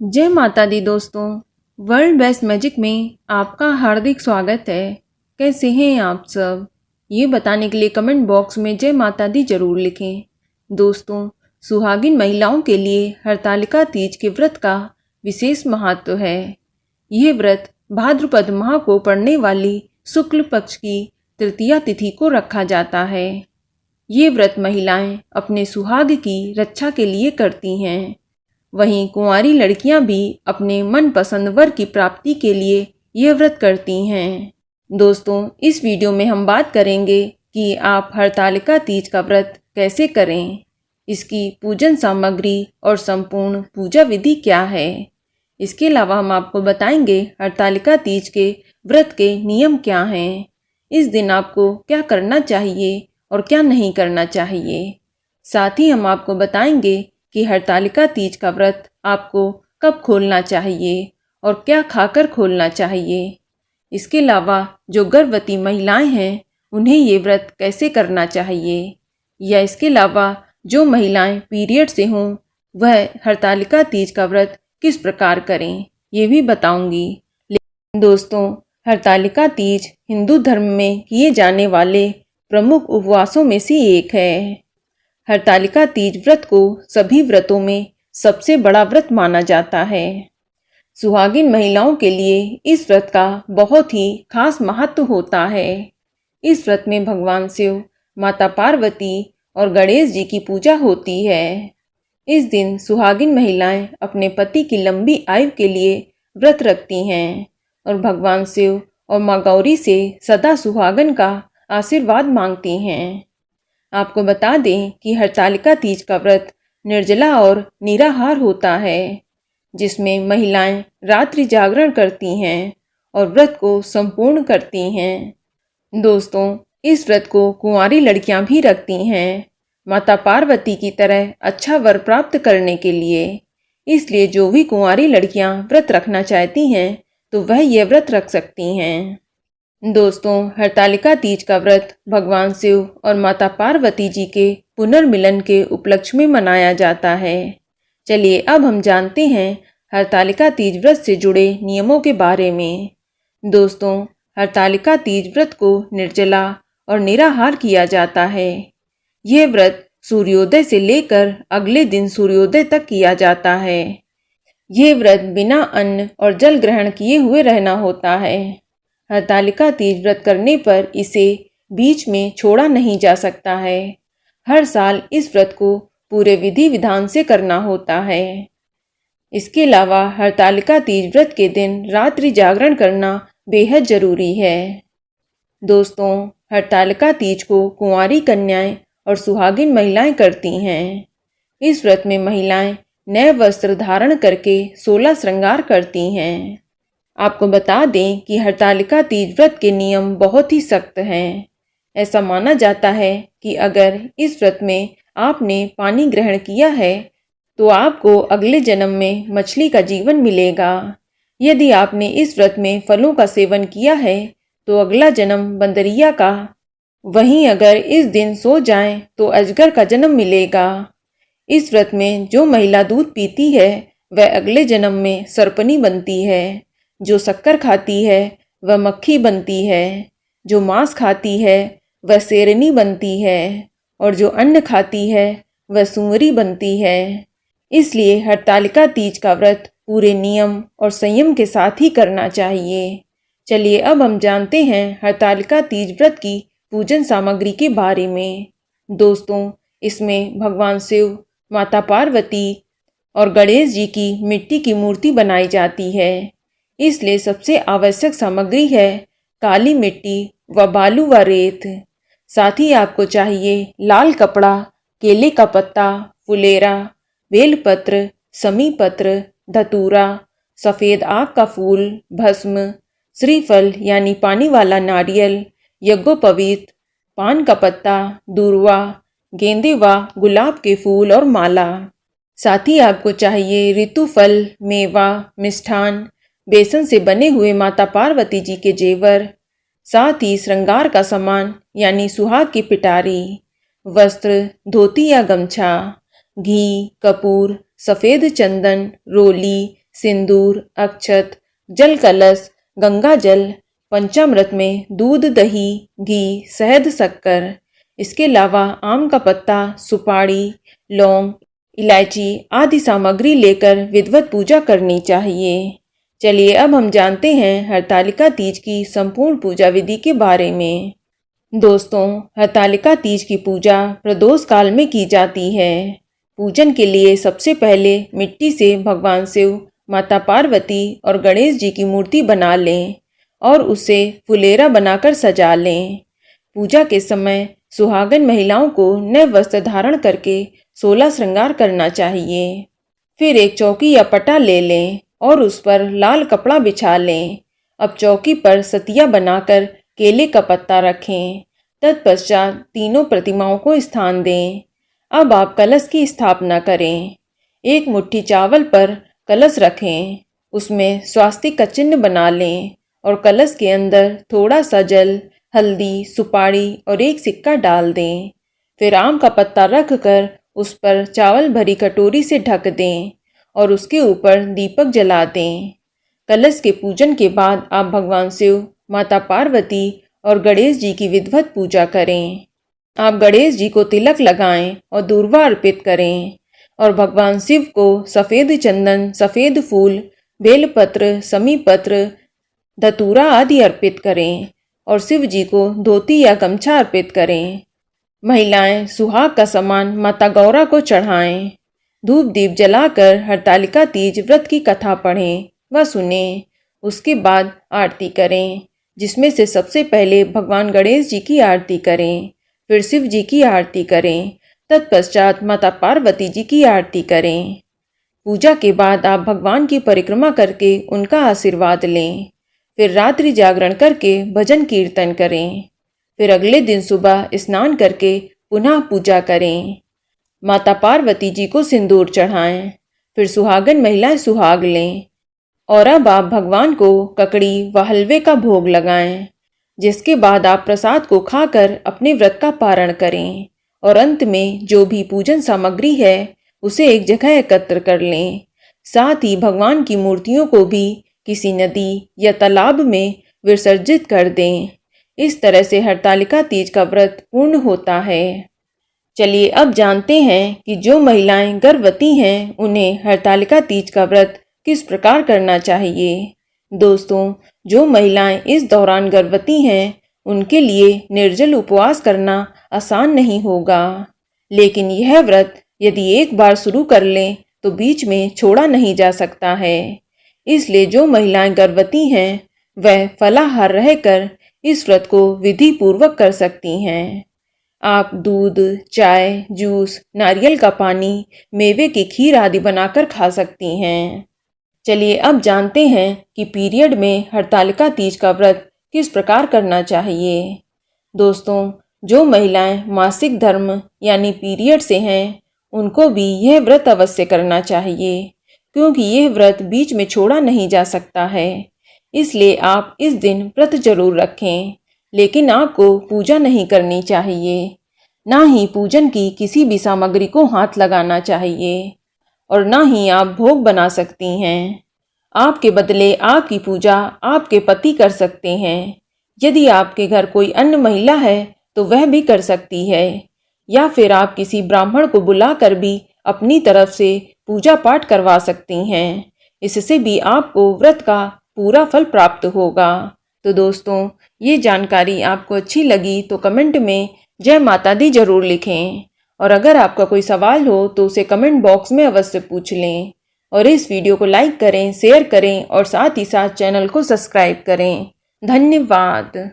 जय माता दी दोस्तों। वर्ल्ड बेस्ट मैजिक में आपका हार्दिक स्वागत है। कैसे हैं आप सब? ये बताने के लिए कमेंट बॉक्स में जय माता दी जरूर लिखें। दोस्तों, सुहागिन महिलाओं के लिए हरतालिका तीज के व्रत का विशेष महत्व है। यह व्रत भाद्रपद माह को पड़ने वाली शुक्ल पक्ष की तृतीया तिथि को रखा जाता है। ये व्रत महिलाएं अपने सुहाग की रक्षा के लिए करती हैं। वहीं कुंवारी लड़कियां भी अपने मनपसंद वर की प्राप्ति के लिए यह व्रत करती हैं। दोस्तों, इस वीडियो में हम बात करेंगे कि आप हरतालिका तीज का व्रत कैसे करें, इसकी पूजन सामग्री और संपूर्ण पूजा विधि क्या है। इसके अलावा हम आपको बताएंगे हरतालिका तीज के व्रत के नियम क्या हैं, इस दिन आपको क्या करना चाहिए और क्या नहीं करना चाहिए। साथ ही हम आपको बताएंगे कि हरतालिका तीज का व्रत आपको कब खोलना चाहिए और क्या खाकर खोलना चाहिए। इसके अलावा जो गर्भवती महिलाएं हैं उन्हें ये व्रत कैसे करना चाहिए, या इसके अलावा जो महिलाएं पीरियड से हों वह हरतालिका तीज का व्रत किस प्रकार करें, ये भी बताऊंगी। लेकिन दोस्तों, हरतालिका तीज हिंदू धर्म में किए जाने वाले प्रमुख उपवासों में से एक है। हरतालिका तीज व्रत को सभी व्रतों में सबसे बड़ा व्रत माना जाता है। सुहागिन महिलाओं के लिए इस व्रत का बहुत ही खास महत्व होता है। इस व्रत में भगवान शिव, माता पार्वती और गणेश जी की पूजा होती है। इस दिन सुहागिन महिलाएं अपने पति की लंबी आयु के लिए व्रत रखती हैं और भगवान शिव और माँ गौरी से सदा सुहागन का आशीर्वाद मांगती हैं। आपको बता दें कि हरतालिका तीज का व्रत निर्जला और निराहार होता है, जिसमें महिलाएं रात्रि जागरण करती हैं और व्रत को संपूर्ण करती हैं। दोस्तों, इस व्रत को कुंवारी लड़कियां भी रखती हैं, माता पार्वती की तरह अच्छा वर प्राप्त करने के लिए। इसलिए जो भी कुंवारी लड़कियां व्रत रखना चाहती हैं तो वह यह व्रत रख सकती हैं। दोस्तों, हरतालिका तीज का व्रत भगवान शिव और माता पार्वती जी के पुनर्मिलन के उपलक्ष्य में मनाया जाता है। चलिए अब हम जानते हैं हरतालिका तीज व्रत से जुड़े नियमों के बारे में। दोस्तों, हरतालिका तीज व्रत को निर्जला और निराहार किया जाता है। यह व्रत सूर्योदय से लेकर अगले दिन सूर्योदय तक किया जाता है। यह व्रत बिना अन्न और जल ग्रहण किए हुए रहना होता है। हरतालिका तीज व्रत करने पर इसे बीच में छोड़ा नहीं जा सकता है। हर साल इस व्रत को पूरे विधि विधान से करना होता है। इसके अलावा हरतालिका तीज व्रत के दिन रात्रि जागरण करना बेहद जरूरी है। दोस्तों, हरतालिका तीज को कुंवारी कन्याएं और सुहागिन महिलाएं करती हैं। इस व्रत में महिलाएं नए वस्त्र धारण करके 16 श्रृंगार करती हैं। आपको बता दें कि हरतालिका तीज व्रत के नियम बहुत ही सख्त हैं। ऐसा माना जाता है कि अगर इस व्रत में आपने पानी ग्रहण किया है तो आपको अगले जन्म में मछली का जीवन मिलेगा। यदि आपने इस व्रत में फलों का सेवन किया है तो अगला जन्म बंदरिया का। वहीं अगर इस दिन सो जाएं तो अजगर का जन्म मिलेगा। इस व्रत में जो महिला दूध पीती है वह अगले जन्म में सर्पनी बनती है। जो शक्कर खाती है वह मक्खी बनती है। जो मांस खाती है वह शेरनी बनती है और जो अन्न खाती है वह सुअरी बनती है। इसलिए हरतालिका तीज का व्रत पूरे नियम और संयम के साथ ही करना चाहिए। चलिए अब हम जानते हैं हरतालिका तीज व्रत की पूजन सामग्री के बारे में। दोस्तों, इसमें भगवान शिव, माता पार्वती और गणेश जी की मिट्टी की मूर्ति बनाई जाती है। इसलिए सबसे आवश्यक सामग्री है काली मिट्टी व बालू व रेत। साथ ही आपको चाहिए लाल कपड़ा, केले का पत्ता, फुलेरा, बेलपत्र, समी पत्र, धतूरा, सफ़ेद आक का फूल, भस्म, श्रीफल यानी पानी वाला नारियल, यज्ञोपवीत, पान का पत्ता, दूर्वा, गेंदे व गुलाब के फूल और माला। साथ ही आपको चाहिए ऋतुफल, मेवा, मिष्ठान, बेसन से बने हुए माता पार्वती जी के जेवर, साथ ही श्रृंगार का सामान यानी सुहाग की पिटारी, वस्त्र, धोती या गमछा, घी, कपूर, सफ़ेद चंदन, रोली, सिंदूर, अक्षत, जल कलश, गंगा जल, पंचामृत में दूध, दही, घी, शहद, शक्कर। इसके अलावा आम का पत्ता, सुपारी, लौंग, इलायची आदि सामग्री लेकर विधिवत पूजा करनी चाहिए। चलिए अब हम जानते हैं हरतालिका तीज की संपूर्ण पूजा विधि के बारे में। दोस्तों, हरतालिका तीज की पूजा प्रदोष काल में की जाती है। पूजन के लिए सबसे पहले मिट्टी से भगवान शिव, माता पार्वती और गणेश जी की मूर्ति बना लें और उसे फुलेरा बनाकर सजा लें। पूजा के समय सुहागन महिलाओं को नए वस्त्र धारण करके 16 श्रृंगार करना चाहिए। फिर एक चौकी या पटा ले लें और उस पर लाल कपड़ा बिछा लें। अब चौकी पर सतिया बनाकर केले का पत्ता रखें। तत्पश्चात तीनों प्रतिमाओं को स्थान दें। अब आप कलश की स्थापना करें। एक मुट्ठी चावल पर कलश रखें, उसमें स्वास्तिक का चिन्ह बना लें और कलश के अंदर थोड़ा सा जल, हल्दी, सुपारी और एक सिक्का डाल दें। फिर आम का पत्ता रख कर उस पर चावल भरी कटोरी से ढक दें और उसके ऊपर दीपक जला दें। कलश के पूजन के बाद आप भगवान शिव, माता पार्वती और गणेश जी की विधिवत पूजा करें। आप गणेश जी को तिलक लगाएं और दूर्वा अर्पित करें और भगवान शिव को सफ़ेद चंदन, सफ़ेद फूल, बेलपत्र, समीपत्र, धतूरा आदि अर्पित करें और शिव जी को धोती या गमछा अर्पित करें। महिलाएं सुहाग का सामान माता गौरा को चढ़ाएं। धूप दीप जलाकर हरतालिका तीज व्रत की कथा पढ़ें व सुनें। उसके बाद आरती करें, जिसमें से सबसे पहले भगवान गणेश जी की आरती करें, फिर शिव जी की आरती करें, तत्पश्चात माता पार्वती जी की आरती करें। पूजा के बाद आप भगवान की परिक्रमा करके उनका आशीर्वाद लें। फिर रात्रि जागरण करके भजन कीर्तन करें। फिर अगले दिन सुबह स्नान करके पुनः पूजा करें। माता पार्वती जी को सिंदूर चढ़ाएं। फिर सुहागन महिलाएं सुहाग लें और अब आप भगवान को ककड़ी व हलवे का भोग लगाएं। जिसके बाद आप प्रसाद को खाकर अपने व्रत का पारण करें और अंत में जो भी पूजन सामग्री है उसे एक जगह एकत्र कर लें। साथ ही भगवान की मूर्तियों को भी किसी नदी या तालाब में विसर्जित कर दें। इस तरह से हरतालिका तीज का व्रत पूर्ण होता है। चलिए अब जानते हैं कि जो महिलाएं गर्भवती हैं उन्हें हरतालिका तीज का व्रत किस प्रकार करना चाहिए। दोस्तों, जो महिलाएं इस दौरान गर्भवती हैं उनके लिए निर्जल उपवास करना आसान नहीं होगा, लेकिन यह व्रत यदि एक बार शुरू कर लें तो बीच में छोड़ा नहीं जा सकता है। इसलिए जो महिलाएं गर्भवती हैं वह फलाहार रहकर इस व्रत को विधि पूर्वक कर सकती हैं। आप दूध, चाय, जूस, नारियल का पानी, मेवे की खीर आदि बनाकर खा सकती हैं। चलिए अब जानते हैं कि पीरियड में हरतालिका तीज का व्रत किस प्रकार करना चाहिए। दोस्तों, जो महिलाएं मासिक धर्म यानी पीरियड से हैं उनको भी यह व्रत अवश्य करना चाहिए, क्योंकि यह व्रत बीच में छोड़ा नहीं जा सकता है। इसलिए आप इस दिन व्रत जरूर रखें, लेकिन आपको पूजा नहीं करनी चाहिए। ना ही पूजन की किसी भी सामग्री को हाथ लगाना चाहिए और ना ही आप भोग बना सकती हैं। आपके बदले आपकी पूजा आपके पति कर सकते हैं। यदि आपके घर कोई अन्य महिला है तो वह भी कर सकती है, या फिर आप किसी ब्राह्मण को बुलाकर भी अपनी तरफ से पूजा पाठ करवा सकती हैं। इससे भी आपको व्रत का पूरा फल प्राप्त होगा। तो दोस्तों, ये जानकारी आपको अच्छी लगी तो कमेंट में जय माता दी जरूर लिखें और अगर आपका कोई सवाल हो तो उसे कमेंट बॉक्स में अवश्य पूछ लें और इस वीडियो को लाइक करें, शेयर करें और साथ ही साथ चैनल को सब्सक्राइब करें। धन्यवाद।